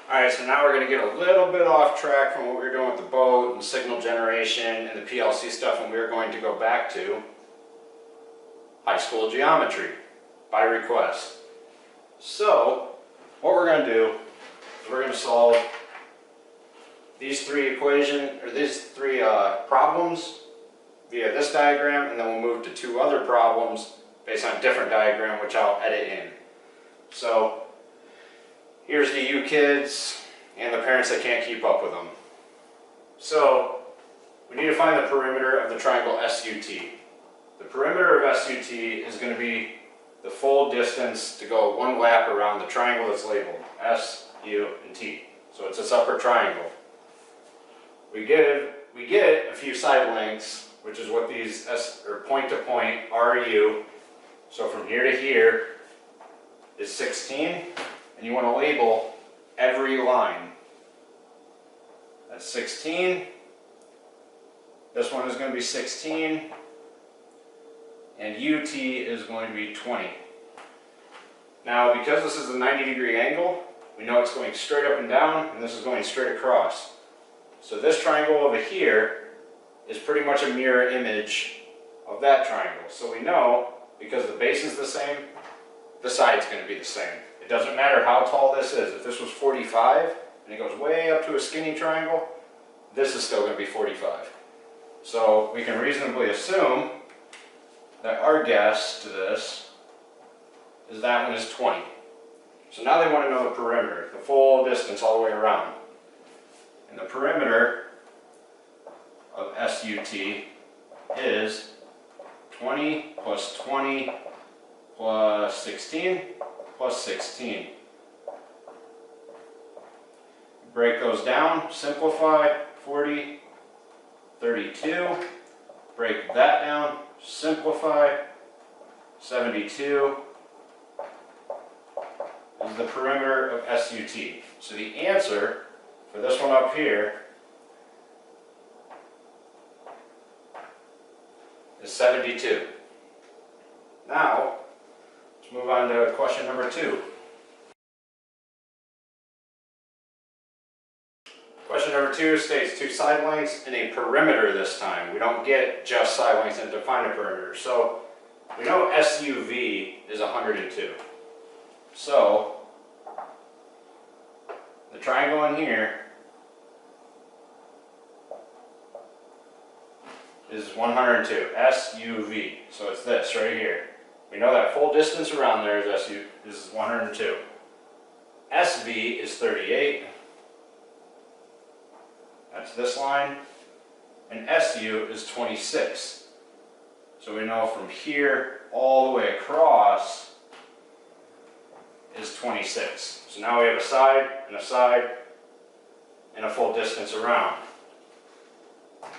Alright, so now we're going to get a little bit off track from what we were doing with the boat and signal generation and the PLC stuff, and we're going to go back to high school geometry by request. So, what we're going to do is we're going to solve these three problems via this diagram, and then we'll move to two other problems based on a different diagram, which I'll edit in. So, here's the you kids and the parents that can't keep up with them. So, we need to find the perimeter of the triangle SUT. The perimeter of SUT is going to be the full distance to go one lap around the triangle that's labeled S, U, and T. So it's this upper triangle. We get a few side lengths, which is what these point to point RU. So from here to here is 16, and you want to label every line. That's 16. This one is going to be 16. And UT is going to be 20. Now, because this is a 90-degree angle, we know it's going straight up and down, and this is going straight across. So this triangle over here is pretty much a mirror image of that triangle. So we know, because the base is the same, the side's going to be the same. It doesn't matter how tall this is. If this was 45, and it goes way up to a skinny triangle, this is still going to be 45. So we can reasonably assume that our guess to this is that one is 20. So now they want to know the perimeter, the full distance all the way around. And the perimeter of SUT is 20 plus 20 plus 16 plus 16. Break those down, simplify, 40, 32. Break that down, simplify, 72 is the perimeter of SUT. So the answer for this one up here is 72. Now, let's move on to question number 2. Question number 2 states two side lengths and a perimeter this time. We don't get just side lengths and define a perimeter. So we know SUV is 102. So the triangle in here is 102. SUV. So it's this right here. We know that full distance around there is 102. SV is 38. That's this line, and SU is 26. So we know from here all the way across is 26. So now we have a side, and a full distance around.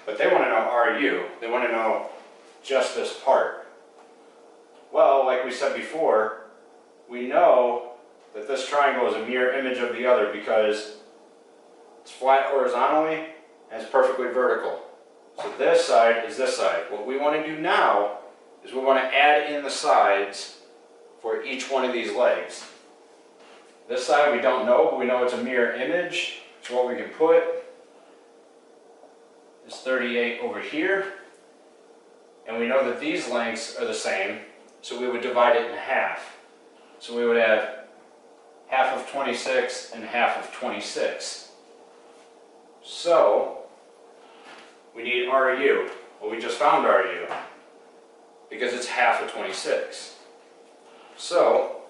But they want to know RU. They want to know just this part. Well, like we said before, we know that this triangle is a mirror image of the other because it's flat horizontally, and it's perfectly vertical. So this side is this side. What we want to do now is we want to add in the sides for each one of these legs. This side we don't know, but we know it's a mirror image. So what we can put is 38 over here. And we know that these lengths are the same, so we would divide it in half. So we would have half of 26 and half of 26. So, we need RU. Well, we just found RU because it's half of 26. So,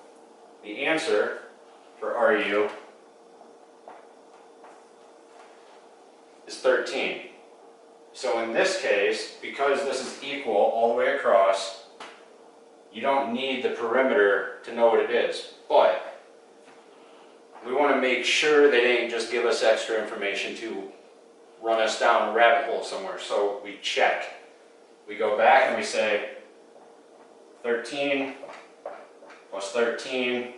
the answer for RU is 13. So in this case, because this is equal all the way across, you don't need the perimeter to know what it is. But we want to make sure they didn't just give us extra information to run us down a rabbit hole somewhere. So we check. We go back and we say 13 plus 13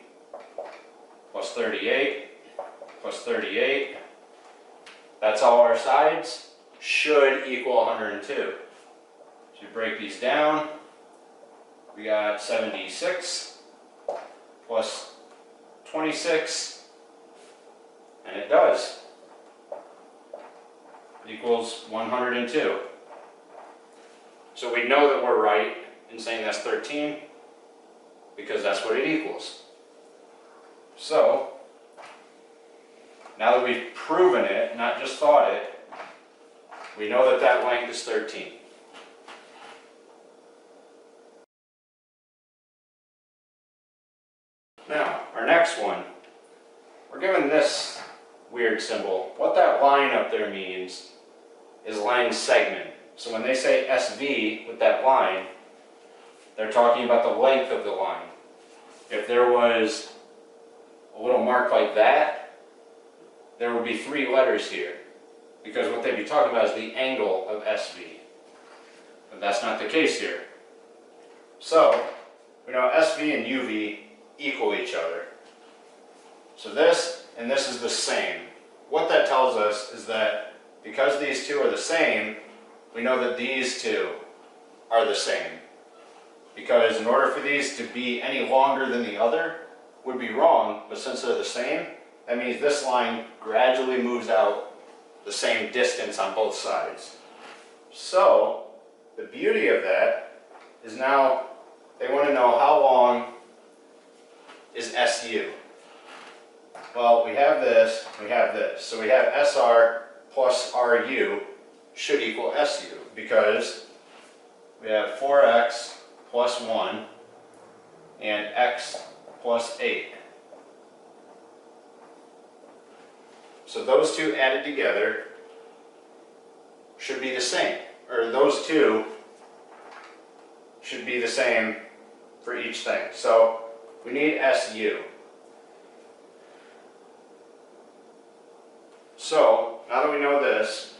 plus 38 plus 38. That's all our sides should equal 102. So you break these down. We got 76 plus 26 And it does. Equals 102. So we know that we're right in saying that's 13 because that's what it equals. So, now that we've proven it, not just thought it, we know that that length is 13. Now, our next one, we're given this weird symbol. What that line up there means is line segment. So when they say SV with that line, they're talking about the length of the line. If there was a little mark like that, there would be 3 letters here, because what they'd be talking about is the angle of SV. But that's not the case here. So, we know SV and UV equal each other. So this and this is the same. What that tells us is that because these two are the same, we know that these two are the same. Because in order for these to be any longer than the other would be wrong, but since they're the same, that means this line gradually moves out the same distance on both sides. So, the beauty of that is now they want to know how long is SU. Well, we have this, we have this. So we have SR plus RU should equal SU because we have 4x plus 1 and x plus 8. So those two added together should be the same, or those two should be the same for each thing. So we need SU. So now that we know this,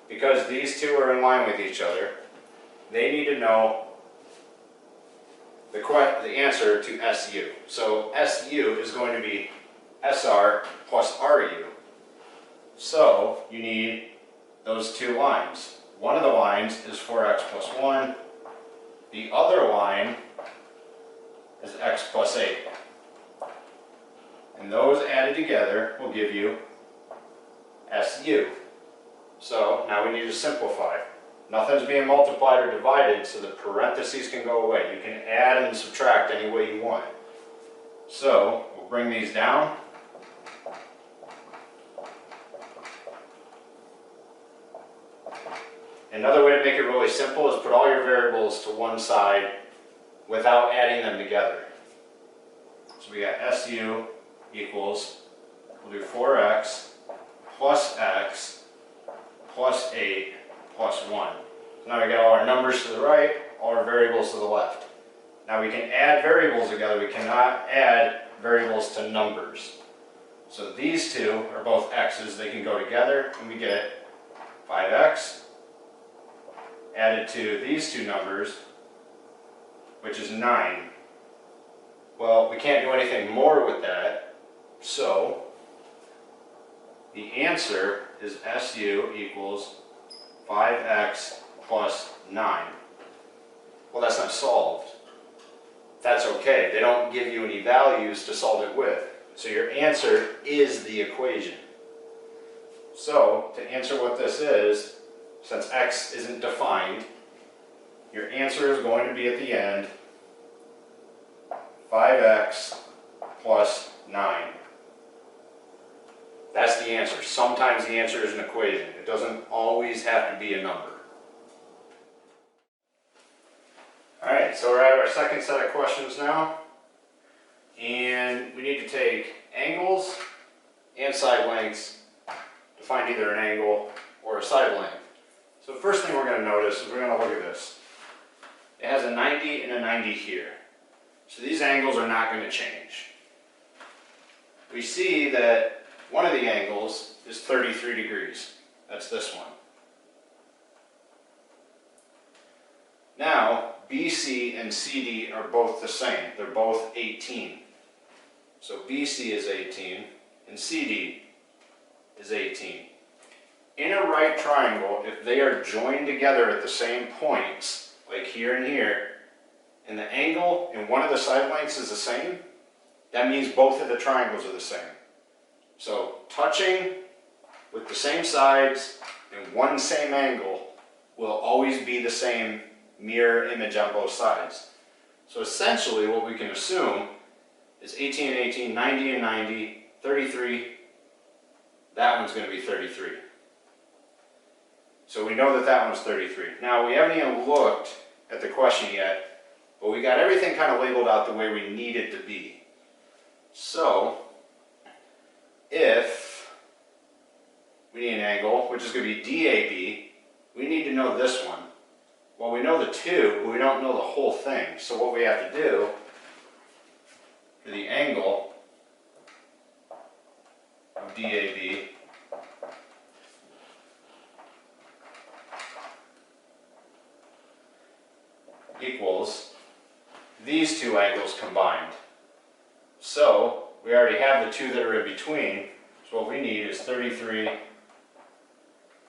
because these two are in line with each other, they need to know the answer to SU. So SU is going to be SR plus RU. So you need those two lines. One of the lines is 4x plus 1. The other line is x plus 8. And those added together will give you SU. So now we need to simplify. Nothing's being multiplied or divided, so the parentheses can go away. You can add and subtract any way you want. So we'll bring these down. Another way to make it really simple is put all your variables to one side without adding them together. So we got SU equals, we'll do 4x plus x plus 8 plus 1. So now we got all our numbers to the right, all our variables to the left. Now we can add variables together, we cannot add variables to numbers. So these two are both x's, they can go together, and we get 5x added to these two numbers, which is 9. Well, we can't do anything more with that, so the answer is SU equals 5x plus 9. Well, that's not solved. That's okay. They don't give you any values to solve it with. So your answer is the equation. So, to answer what this is, since x isn't defined, your answer is going to be at the end 5x plus 9. That's the answer. Sometimes the answer is an equation. It doesn't always have to be a number. Alright, so we're at our second set of questions now. And we need to take angles and side lengths to find either an angle or a side length. So the first thing we're going to notice is we're going to look at this. It has a 90 and a 90 here. So these angles are not going to change. We see that one of the angles is 33 degrees. That's this one. Now, BC and CD are both the same. They're both 18. So BC is 18 and CD is 18. In a right triangle, if they are joined together at the same points, like here and here, and the angle in one of the side lengths is the same, that means both of the triangles are the same. So touching with the same sides and one same angle will always be the same mirror image on both sides. So essentially what we can assume is 18 and 18, 90 and 90, 33, that one's going to be 33. So we know that that one's 33. Now we haven't even looked at the question yet, but we got everything kind of labeled out the way we need it to be. So if we need an angle, which is going to be DAB, we need to know this one. Well, we know the 2, but we don't know the whole thing. So what we have to do for the angle of DAB equals these two angles combined. So we already have the 2 that are in between, so what we need is 33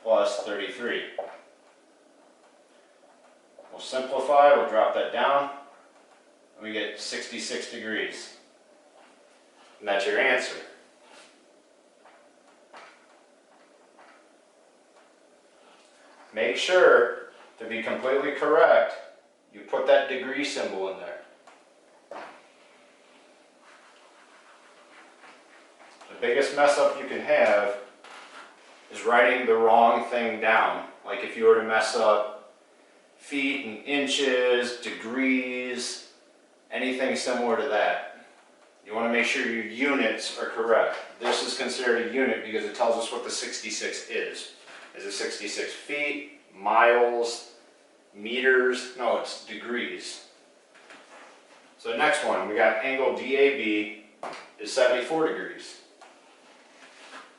plus 33. We'll simplify, we'll drop that down, and we get 66 degrees. And that's your answer. Make sure to be completely correct, you put that degree symbol in there. The biggest mess up you can have is writing the wrong thing down. Like if you were to mess up feet and inches, degrees, anything similar to that. You want to make sure your units are correct. This is considered a unit because it tells us what the 66 is. Is it 66 feet, miles, meters? No, it's degrees. So the next one, we got angle DAB is 74 degrees.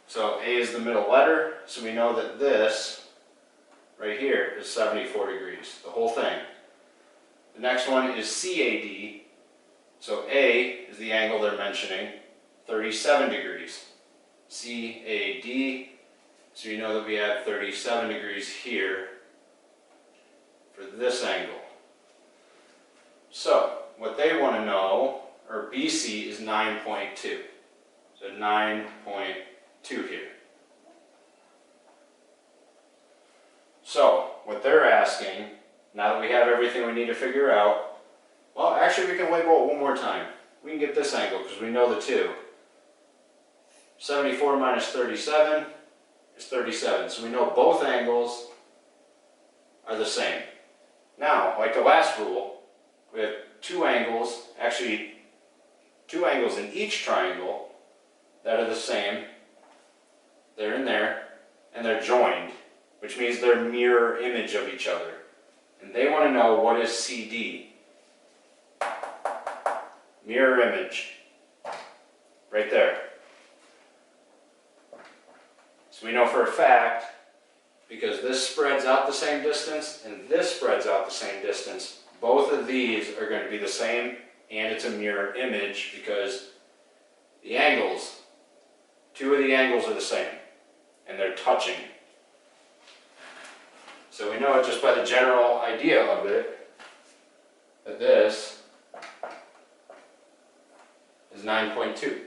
So A is the middle letter, so we know that this right here is 74 degrees, the whole thing. The next one is CAD. So A is the angle they're mentioning, 37 degrees. CAD, so you know that we have 37 degrees here for this angle. So what they want to know, or BC, is 9.2. So 9.2 here. So what they're asking, now that we have everything we need to figure out, well, actually we can label it one more time. We can get this angle because we know the 2. 74 minus 37 is 37. So we know both angles are the same. Now, like the last rule, we have 2 angles, actually 2 angles in each triangle that are the same. They're in there, and they're joined, which means they're mirror image of each other. And they want to know what is CD. Mirror image. Right there. So we know for a fact, because this spreads out the same distance and this spreads out the same distance, both of these are going to be the same, and it's a mirror image because the angles, 2 of the angles are the same, and they're touching. So we know it just by the general idea of it, that this is 9.2.